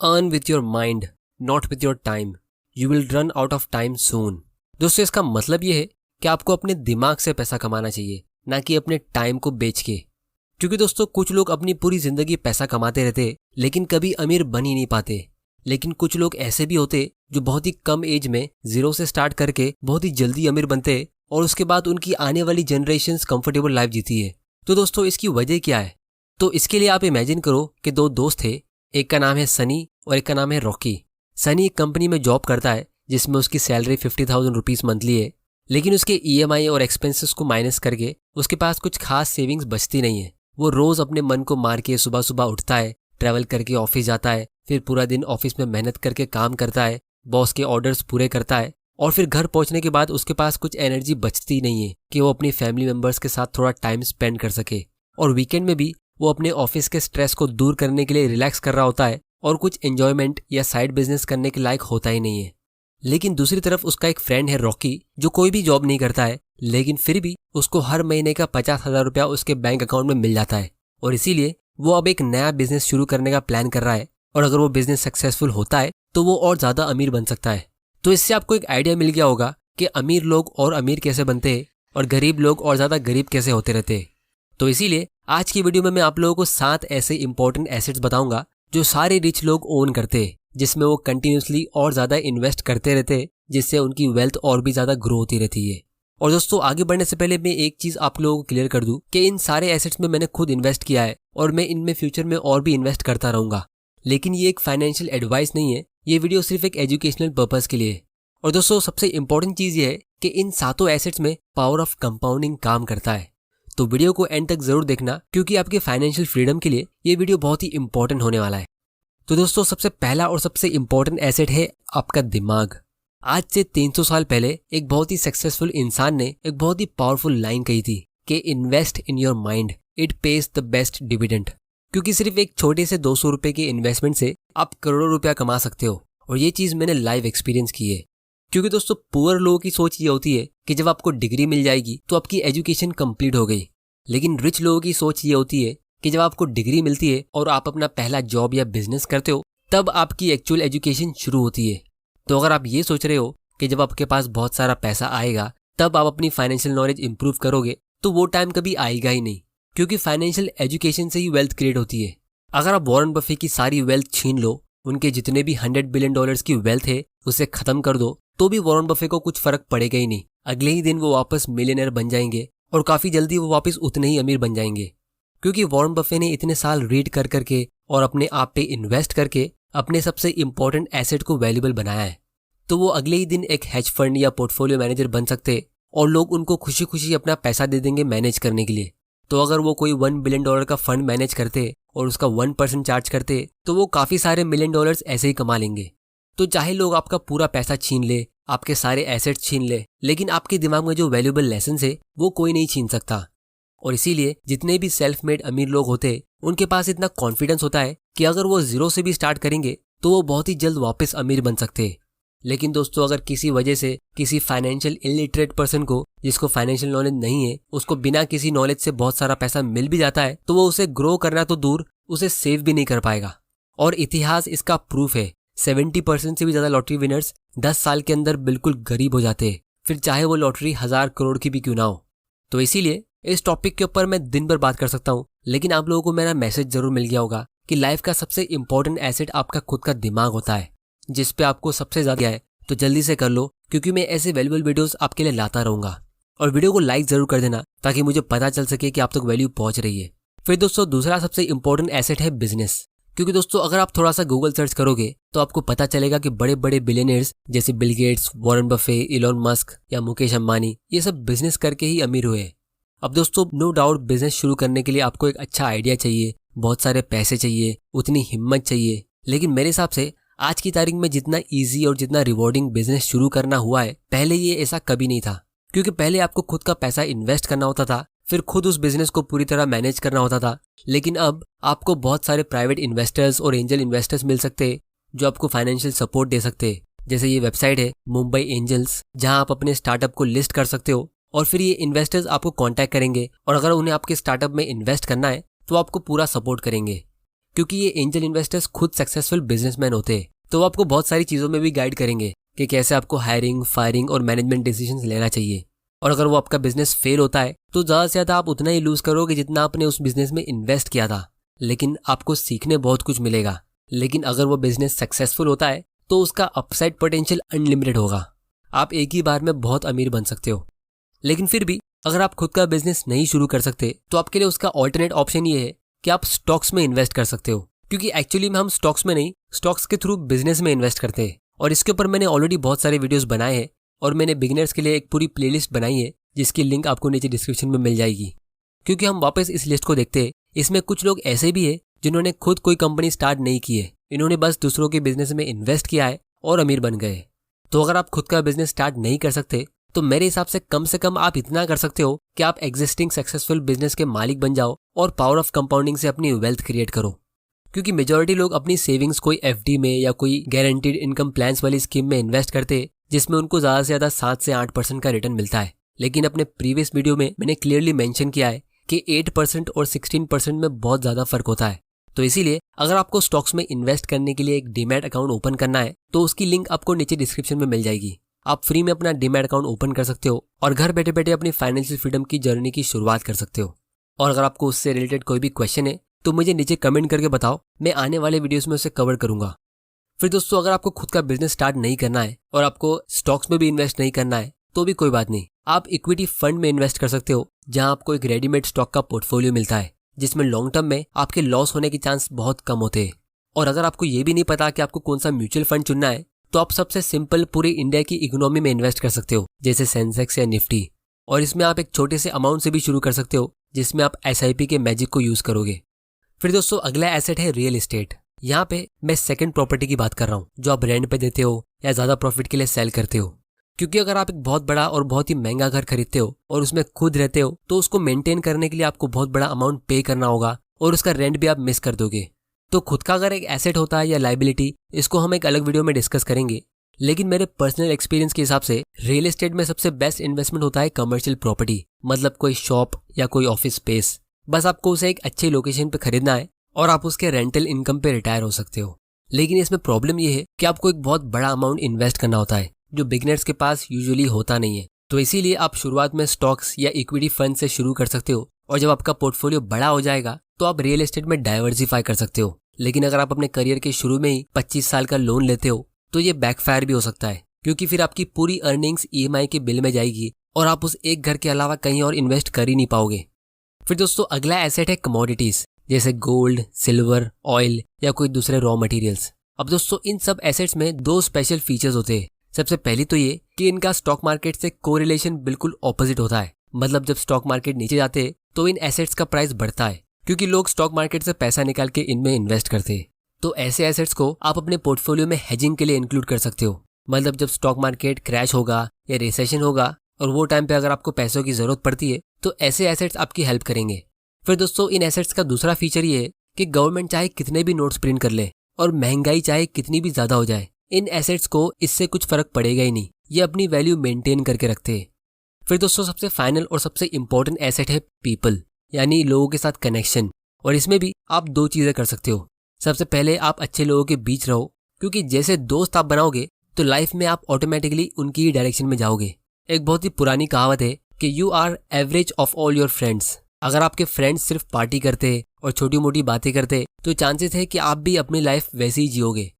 Earn with your mind, not with your time, you will run out of time soon. दोस्तों इसका मतलब ये है कि आपको अपने दिमाग से पैसा कमाना चाहिए, ना कि अपने टाइम को बेच के। क्योंकि दोस्तों कुछ लोग अपनी पूरी जिंदगी पैसा कमाते रहते लेकिन कभी अमीर बन ही नहीं पाते। लेकिन कुछ लोग ऐसे भी होते जो बहुत ही कम एज में जीरो से स्टार्ट करके बहुत ही जल्दी अमीर बनते और उसके बाद उनकी आने वाली जनरेशन्स कंफर्टेबल लाइफ जीती है। तो दोस्तों इसकी वजह क्या है? तो इसके लिए आप इमेजिन करो कि दो दोस्त थे, एक का नाम है सनी और एक का नाम है रॉकी। सनी एक कंपनी में जॉब करता है जिसमें उसकी सैलरी 50,000 रुपीज़ मंथली है, लेकिन उसके EMI और एक्सपेंसेस को माइनस करके उसके पास कुछ खास सेविंग्स बचती नहीं है। वो रोज अपने मन को मार के सुबह सुबह उठता है, ट्रैवल करके ऑफिस जाता है, फिर पूरा दिन ऑफिस में मेहनत करके काम करता है, बॉस के ऑर्डर्स पूरे करता है और फिर घर पहुंचने के बाद उसके पास कुछ एनर्जी बचती नहीं है कि वो अपनी फैमिली मेंबर्स के साथ थोड़ा टाइम स्पेंड कर सके। और वीकेंड में भी वो अपने ऑफिस के स्ट्रेस को दूर करने के लिए रिलैक्स कर रहा होता है और कुछ एंजॉयमेंट या साइड बिजनेस करने के लायक होता ही नहीं है। लेकिन दूसरी तरफ उसका एक फ्रेंड है रॉकी, जो कोई भी जॉब नहीं करता है, लेकिन फिर भी उसको हर महीने का 50,000 रुपया उसके बैंक अकाउंट में मिल जाता है और इसीलिए वो अब एक नया बिजनेस शुरू करने का प्लान कर रहा है। और अगर वो बिजनेस सक्सेसफुल होता है तो वो और ज्यादा अमीर बन सकता है। तो इससे आपको एक आइडिया मिल गया होगा कि अमीर लोग और अमीर कैसे बनते हैं और गरीब लोग और ज्यादा गरीब कैसे होते रहते हैं। तो इसीलिए आज की वीडियो में मैं आप लोगों को 7 ऐसे इंपॉर्टेंट एसेट्स बताऊंगा जो सारे रिच लोग ओन करते हैं, जिसमें वो कंटिन्यूसली और ज्यादा इन्वेस्ट करते रहते हैं, जिससे उनकी वेल्थ और भी ज्यादा ग्रो होती रहती है। और दोस्तों आगे बढ़ने से पहले मैं एक चीज आप लोगों को क्लियर कर दूं कि इन सारे एसेट्स में मैंने खुद इन्वेस्ट किया है और मैं इनमें फ्यूचर में और भी इन्वेस्ट करता रहूंगा। लेकिन ये एक फाइनेंशियल एडवाइस नहीं है, ये वीडियो सिर्फ एक एजुकेशनल पर्पस के लिए है। और दोस्तों सबसे इंपॉर्टेंट चीज ये है कि इन सातों एसेट्स में पावर ऑफ कंपाउंडिंग काम करता है। तो वीडियो को एंड तक जरूर देखना, क्योंकि आपके फाइनेंशियल फ्रीडम के लिए ये वीडियो बहुत ही इंपॉर्टेंट होने वाला है। तो दोस्तों सबसे पहला और सबसे इंपॉर्टेंट एसेट है आपका दिमाग। आज से 300 साल पहले एक बहुत ही सक्सेसफुल इंसान ने एक बहुत ही पावरफुल लाइन कही थी कि invest in your mind, it pays the best dividend. क्योंकि सिर्फ एक छोटे से 200 रुपए के इन्वेस्टमेंट से आप करोड़ों रुपया कमा सकते हो। और ये चीज मैंने लाइव एक्सपीरियंस की है। क्योंकि दोस्तों पुअर लोगों की सोच ये होती है कि जब आपको डिग्री मिल जाएगी तो आपकी एजुकेशन कंप्लीट हो गई। लेकिन रिच लोगों की सोच ये होती है कि जब आपको डिग्री मिलती है और आप अपना पहला जॉब या बिजनेस करते हो, तब आपकी एक्चुअल एजुकेशन शुरू होती है। तो अगर आप ये सोच रहे हो कि जब आपके पास बहुत सारा पैसा आएगा तब आप अपनी फाइनेंशियल नॉलेज इंप्रूव करोगे, तो वो टाइम कभी आएगा ही नहीं। क्योंकि फाइनेंशियल एजुकेशन से ही वेल्थ क्रिएट होती है। अगर आप वॉरेन बफे की सारी वेल्थ छीन लो, उनके जितने भी $100 बिलियन की वेल्थ है उसे खत्म कर दो, तो भी वॉरेन बफे को कुछ फर्क पड़ेगा ही नहीं। अगले ही दिन वो वापस मिलियनर बन जाएंगे और काफी जल्दी वो वापस उतने ही अमीर बन जाएंगे। क्योंकि वॉरेन बफे ने इतने साल रीड कर करके और अपने आप पे इन्वेस्ट करके अपने सबसे इंपॉर्टेंट एसेट को वैल्यूएबल बनाया है। तो वो अगले ही दिन एक हेज फंड या पोर्टफोलियो मैनेजर बन सकते और लोग उनको खुशी खुशी अपना पैसा दे देंगे मैनेज करने के लिए। तो अगर वो कोई $1 बिलियन का फंड मैनेज करते और उसका 1% चार्ज करते, तो वो काफी सारे $1 मिलियन ऐसे ही कमा लेंगे। तो चाहे लोग आपका पूरा पैसा छीन ले, आपके सारे एसेट्स छीन ले, लेकिन आपके दिमाग में जो वैल्यूएबल लेसन है वो कोई नहीं छीन सकता। और इसीलिए जितने भी सेल्फ मेड अमीर लोग होते उनके पास इतना कॉन्फिडेंस होता है कि अगर वो जीरो से भी स्टार्ट करेंगे तो वो बहुत ही जल्द वापस अमीर बन सकते। लेकिन दोस्तों अगर किसी वजह से किसी फाइनेंशियल इलिटरेट पर्सन को, जिसको फाइनेंशियल नॉलेज नहीं है, उसको बिना किसी नॉलेज से बहुत सारा पैसा मिल भी जाता है, तो वो उसे ग्रो करना तो दूर, उसे सेव भी नहीं कर पाएगा। और इतिहास इसका प्रूफ है। 70% से भी ज्यादा लॉटरी विनर्स 10 साल के अंदर बिल्कुल गरीब हो जाते हैं, फिर चाहे वो लॉटरी 1000 करोड़ की भी क्यों ना हो। तो इसीलिए इस टॉपिक के ऊपर मैं दिन भर बात कर सकता हूँ, लेकिन आप लोगों को मेरा मैसेज जरूर मिल गया होगा कि लाइफ का सबसे इंपॉर्टेंट एसेट आपका खुद का दिमाग होता है, जिस पे आपको सबसे ज्यादा है। तो जल्दी से कर लो, क्योंकि मैं ऐसे वैल्यूएबल वीडियोस आपके लिए लाता रहूंगा। और वीडियो को लाइक जरूर कर देना ताकि मुझे पता चल सके कि आप तक वैल्यू पहुंच रही है। फिर दोस्तों दूसरा सबसे इंपॉर्टेंट एसेट है बिजनेस। क्योंकि दोस्तों अगर आप थोड़ा सा गूगल सर्च करोगे तो आपको पता चलेगा कि बड़े बड़े बिलियनियर्स जैसे Bill Gates, Warren Buffett, Elon Musk या मुकेश अंबानी, ये सब बिजनेस करके ही अमीर हुए। अब दोस्तों नो डाउट बिजनेस शुरू करने के लिए आपको एक अच्छा आइडिया चाहिए, बहुत सारे पैसे चाहिए, उतनी हिम्मत चाहिए। लेकिन मेरे हिसाब से आज की तारीख में जितना इजी और जितना रिवॉर्डिंग बिजनेस शुरू करना हुआ है, पहले ये ऐसा कभी नहीं था। क्योंकि पहले आपको खुद का पैसा इन्वेस्ट करना होता था, फिर खुद उस बिजनेस को पूरी तरह मैनेज करना होता था। लेकिन अब आपको बहुत सारे प्राइवेट इन्वेस्टर्स और एंजल इन्वेस्टर्स मिल सकते हैं जो आपको फाइनेंशियल सपोर्ट दे सकते हैं। जैसे ये वेबसाइट है मुंबई एंजल्स, जहां आप अपने स्टार्टअप को लिस्ट कर सकते हो और फिर ये इन्वेस्टर्स आपको कांटेक्ट करेंगे और अगर उन्हें आपके स्टार्टअप में इन्वेस्ट करना है तो आपको पूरा सपोर्ट करेंगे। क्योंकि ये एंजल इन्वेस्टर्स खुद सक्सेसफुल बिजनेसमैन होते हैं, तो वो आपको बहुत सारी चीज़ों में भी गाइड करेंगे कि कैसे आपको हायरिंग, फायरिंग और मैनेजमेंट डिसीजंस लेना चाहिए। और अगर वो आपका बिजनेस फेल होता है तो ज़्यादा से ज़्यादा आप उतना ही लूज करोगे जितना आपने उस बिजनेस में इन्वेस्ट किया था, लेकिन आपको सीखने बहुत कुछ मिलेगा। लेकिन अगर वो बिजनेस सक्सेसफुल होता है तो उसका अपसाइड पोटेंशियल अनलिमिटेड होगा। आप एक ही बार में बहुत अमीर बन सकते हो। लेकिन फिर भी अगर आप खुद का बिजनेस नहीं शुरू कर सकते तो आपके लिए उसका ऑल्टरनेट ऑप्शन ये है कि आप स्टॉक्स में इन्वेस्ट कर सकते हो, क्योंकि एक्चुअली में हम स्टॉक्स में नहीं, स्टॉक्स के थ्रू बिजनेस में इन्वेस्ट करते हैं। और इसके ऊपर मैंने ऑलरेडी बहुत सारे वीडियोस बनाए हैं और मैंने बिगिनर्स के लिए एक पूरी प्लेलिस्ट बनाई है जिसकी लिंक आपको नीचे डिस्क्रिप्शन में मिल जाएगी। क्योंकि हम वापस इस लिस्ट को देखते हैं, इसमें कुछ लोग ऐसे भी है जिन्होंने खुद कोई कंपनी स्टार्ट नहीं की है, इन्होंने बस दूसरों के बिजनेस में इन्वेस्ट किया है और अमीर बन गए। तो अगर आप खुद का बिजनेस स्टार्ट नहीं कर सकते तो मेरे हिसाब से कम आप इतना कर सकते हो कि आप एग्जिस्टिंग सक्सेसफुल बिजनेस के मालिक बन जाओ और पावर ऑफ कंपाउंडिंग से अपनी वेल्थ क्रिएट करो। क्योंकि मेजॉरिटी लोग अपनी सेविंग्स कोई एफडी में या कोई गारंटीड इनकम प्लान्स वाली स्कीम में इन्वेस्ट करते हैं जिसमें उनको ज़्यादा से ज़्यादा 7 से 8% का रिटर्न मिलता है। लेकिन अपने प्रीवियस वीडियो में मैंने क्लियरली मेंशन किया है कि 8% और 16% में बहुत ज़्यादा फर्क होता है। तो इसीलिए अगर आपको स्टॉक्स में इन्वेस्ट करने के लिए एक डीमैट अकाउंट ओपन करना है तो उसकी लिंक आपको नीचे डिस्क्रिप्शन में मिल जाएगी। आप फ्री में अपना डीमैट अकाउंट ओपन कर सकते हो और घर बैठे बैठे अपनी फाइनेंशियल फ्रीडम की जर्नी की शुरुआत कर सकते हो। और अगर आपको उससे रिलेटेड कोई भी क्वेश्चन है तो मुझे नीचे कमेंट करके बताओ, मैं आने वाले वीडियोस में उसे कवर करूंगा। फिर दोस्तों, अगर आपको खुद का बिजनेस स्टार्ट नहीं करना है और आपको स्टॉक्स में भी इन्वेस्ट नहीं करना है तो भी कोई बात नहीं, आप इक्विटी फंड में इन्वेस्ट कर सकते हो जहां आपको एक रेडीमेड स्टॉक का पोर्टफोलियो मिलता है जिसमें लॉन्ग टर्म में आपके लॉस होने के चांस बहुत कम होते हैं। और अगर आपको ये भी नहीं पता कि आपको कौन सा म्यूचुअल फंड चुनना है तो आप सबसे सिंपल पूरी इंडिया की इकोनॉमी में इन्वेस्ट कर सकते हो, जैसे सेंसेक्स या निफ्टी। और इसमें आप एक छोटे से अमाउंट से भी शुरू कर सकते हो जिसमें आप SIP के मैजिक को यूज करोगे। फिर दोस्तों, अगला एसेट है रियल एस्टेट। यहाँ पे मैं सेकंड प्रॉपर्टी की बात कर रहा हूँ जो आप रेंट पे देते हो या ज्यादा प्रॉफिट के लिए सेल करते हो। क्योंकि अगर आप एक बहुत बड़ा और बहुत ही महंगा घर खरीदते हो और उसमें खुद रहते हो तो उसको मेंटेन करने के लिए आपको बहुत बड़ा अमाउंट पे करना होगा और उसका रेंट भी आप मिस कर दोगे। तो खुद का अगर एक एसेट होता है या लाइबिलिटी, इसको हम एक अलग वीडियो में डिस्कस करेंगे। लेकिन मेरे पर्सनल एक्सपीरियंस के हिसाब से रियल एस्टेट में सबसे बेस्ट इन्वेस्टमेंट होता है कमर्शियल प्रॉपर्टी, मतलब कोई शॉप या कोई ऑफिस स्पेस। बस आपको उसे एक अच्छी लोकेशन पे खरीदना है और आप उसके रेंटल इनकम पे रिटायर हो सकते हो। लेकिन इसमें प्रॉब्लम ये है कि आपको एक बहुत बड़ा अमाउंट इन्वेस्ट करना होता है जो बिगिनर्स के पास यूजुअली होता नहीं है। तो इसीलिए आप शुरुआत में स्टॉक्स या इक्विटी फंड से शुरू कर सकते हो और जब आपका पोर्टफोलियो बड़ा हो जाएगा तो आप रियल एस्टेट में डाइवर्सिफाई कर सकते हो। लेकिन अगर आप अपने करियर के शुरू में ही 25 साल का लोन लेते हो तो ये बैकफायर भी हो सकता है, क्योंकि फिर आपकी पूरी अर्निंग्स EMI के बिल में जाएगी और आप उस एक घर के अलावा कहीं और इन्वेस्ट कर ही नहीं पाओगे। फिर दोस्तों, अगला एसेट है कमोडिटीज, जैसे गोल्ड, सिल्वर, ऑयल या कोई दूसरे रॉ मटेरियल्स। अब दोस्तों, इन सब एसेट्स में 2 स्पेशल फीचर्स होते हैं। सबसे पहली तो ये कि इनका स्टॉक मार्केट से कोरिलेशन बिल्कुल ऑपोजिट होता है। मतलब जब स्टॉक मार्केट नीचे जाते हैं तो इन एसेट्स का प्राइस बढ़ता है, क्योंकि लोग स्टॉक मार्केट से पैसा निकाल के इनमें इन्वेस्ट करते हैं। तो ऐसे एसेट्स को आप अपने पोर्टफोलियो में हेजिंग के लिए इंक्लूड कर सकते हो। मतलब जब स्टॉक मार्केट क्रैश होगा या रिसेशन होगा और वो टाइम पे अगर आपको पैसों की जरूरत पड़ती है तो ऐसे एसेट्स आपकी हेल्प करेंगे। फिर दोस्तों, इन एसेट्स का दूसरा फीचर ये है कि गवर्नमेंट चाहे कितने भी नोट्स प्रिंट कर ले और महंगाई चाहे कितनी भी ज्यादा हो जाए, इन एसेट्स को इससे कुछ फर्क पड़ेगा ही नहीं, ये अपनी वैल्यू मेंटेन करके रखते हैं। फिर दोस्तों, सबसे फाइनल और सबसे इंपॉर्टेंट एसेट है पीपल, यानी लोगों के साथ कनेक्शन। और इसमें भी आप 2 चीजें कर सकते हो। सबसे पहले आप अच्छे लोगों के बीच रहो, क्योंकि जैसे दोस्त आप बनाओगे तो लाइफ में आप ऑटोमेटिकली उनकी ही डायरेक्शन में जाओगे। एक बहुत ही पुरानी कहावत है कि you are average of all your friends. अगर आपके फ्रेंड्स सिर्फ पार्टी करते और छोटी मोटी बातें करते तो चांसेस है कि आप भी अपनी लाइफ वैसे ही जियोगे।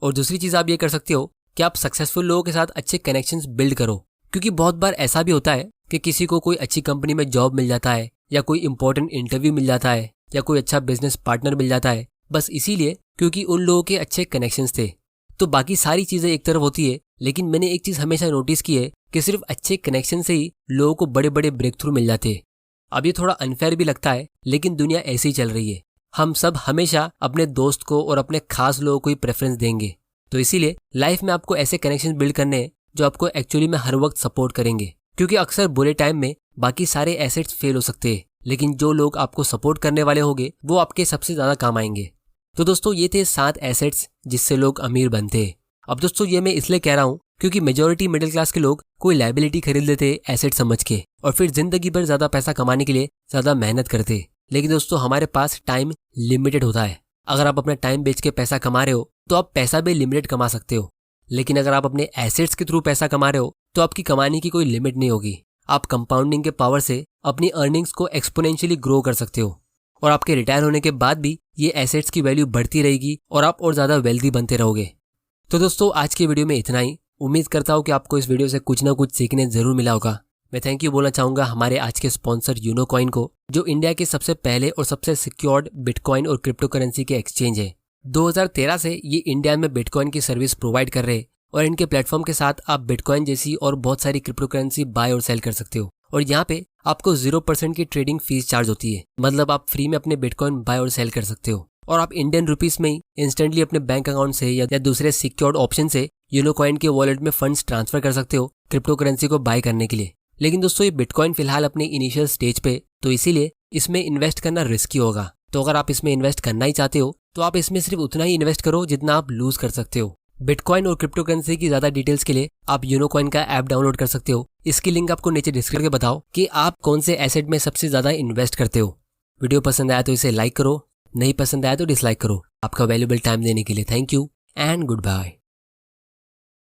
और दूसरी चीज आप ये कर सकते हो कि आप सक्सेसफुल लोगों के साथ अच्छे कनेक्शंस बिल्ड करो, क्योंकि बहुत बार ऐसा भी होता है कि किसी को कोई अच्छी कंपनी में जॉब मिल जाता है या कोई इंपॉर्टेंट इंटरव्यू मिल जाता है या कोई अच्छा बिजनेस पार्टनर मिल जाता है, बस इसीलिए क्योंकि उन लोगों के अच्छे कनेक्शंस थे। तो बाकी सारी चीजें एक तरफ होती है, लेकिन मैंने एक चीज हमेशा नोटिस की है कि सिर्फ अच्छे कनेक्शन से ही लोगों को बड़े बड़े ब्रेक थ्रू मिल जाते हैं। अब ये थोड़ा अनफेयर भी लगता है, लेकिन दुनिया ऐसे ही चल रही है। हम सब हमेशा अपने दोस्त को और अपने खास लोगों को ही प्रेफरेंस देंगे। तो इसीलिए लाइफ में आपको ऐसे कनेक्शन बिल्ड करने हैं जो आपको एक्चुअली में हर वक्त सपोर्ट करेंगे, क्योंकि अक्सर बुरे टाइम में बाकी सारे एसेट्स फेल हो सकते हैं, लेकिन जो लोग आपको सपोर्ट करने वाले होंगे वो आपके सबसे ज्यादा काम आएंगे। तो दोस्तों, ये थे 7 एसेट्स जिससे लोग अमीर बनते हैं। अब दोस्तों, ये मैं इसलिए कह रहा हूँ क्योंकि मेजॉरिटी मिडिल क्लास के लोग कोई लायबिलिटी खरीद लेते एसेट समझ के और फिर जिंदगी भर ज्यादा पैसा कमाने के लिए ज्यादा मेहनत करते। लेकिन दोस्तों, हमारे पास टाइम लिमिटेड होता है। अगर आप अपना टाइम बेच के पैसा कमा रहे हो तो आप पैसा भी लिमिटेड कमा सकते हो, लेकिन अगर आप अपने एसेट्स के थ्रू पैसा कमा रहे हो तो आपकी कमाने की कोई लिमिट नहीं होगी। आप कंपाउंडिंग के पावर से अपनी अर्निंग्स को एक्सपोनेंशियली ग्रो कर सकते हो और आपके रिटायर होने के बाद भी ये एसेट्स की वैल्यू बढ़ती रहेगी और आप और ज़्यादा वेल्दी बनते रहोगे। तो दोस्तों, आज की वीडियो में इतना ही। उम्मीद करता हूँ कि आपको इस वीडियो से कुछ ना कुछ सीखने जरूर मिला होगा। मैं थैंक यू बोलना चाहूँगा हमारे आज के स्पॉन्सर यूनोकॉइन को, जो इंडिया के सबसे पहले और सबसे सिक्योर्ड बिटकॉइन और क्रिप्टो करेंसी के एक्सचेंज है। 2013 से ये इंडिया में बिटकॉइन की सर्विस प्रोवाइड कर रहे हैं और इनके प्लेटफॉर्म के साथ आप बिटकॉइन जैसी और बहुत सारी क्रिप्टो करेंसी बाय और सेल कर सकते हो और यहाँ पे आपको 0% की ट्रेडिंग फीस चार्ज होती है। मतलब आप फ्री में अपने बिटकॉइन बाय और सेल कर सकते हो और आप इंडियन रुपीस में ही इंस्टेंटली अपने बैंक अकाउंट से या दूसरे सिक्योर्ड ऑप्शन से यूनोकॉइन के वॉलेट में फंड्स ट्रांसफर कर सकते हो क्रिप्टो करेंसी को बाय करने के लिए। लेकिन दोस्तों, ये बिटकॉइन फिलहाल अपने इनिशियल स्टेज पे, तो इसीलिए इसमें इन्वेस्ट करना रिस्की होगा। तो अगर आप इसमें इन्वेस्ट करना ही चाहते हो तो आप इसमें सिर्फ उतना ही इन्वेस्ट करो जितना आप लूज कर सकते हो। बिटकॉइन और क्रिप्टो करेंसी की ज्यादा डिटेल्स के लिए आप यूनोकॉइन का ऐप डाउनलोड कर सकते हो। इसकी लिंक आपको नीचे डिस्क्रिप्शन में बताओ कि आप कौन से एसेट में सबसे ज्यादा इन्वेस्ट करते हो। वीडियो पसंद आया तो इसे लाइक करो, नहीं पसंद आया तो डिसलाइक करो। आपका वैल्यूएबल टाइम देने के लिए thank you and good bye.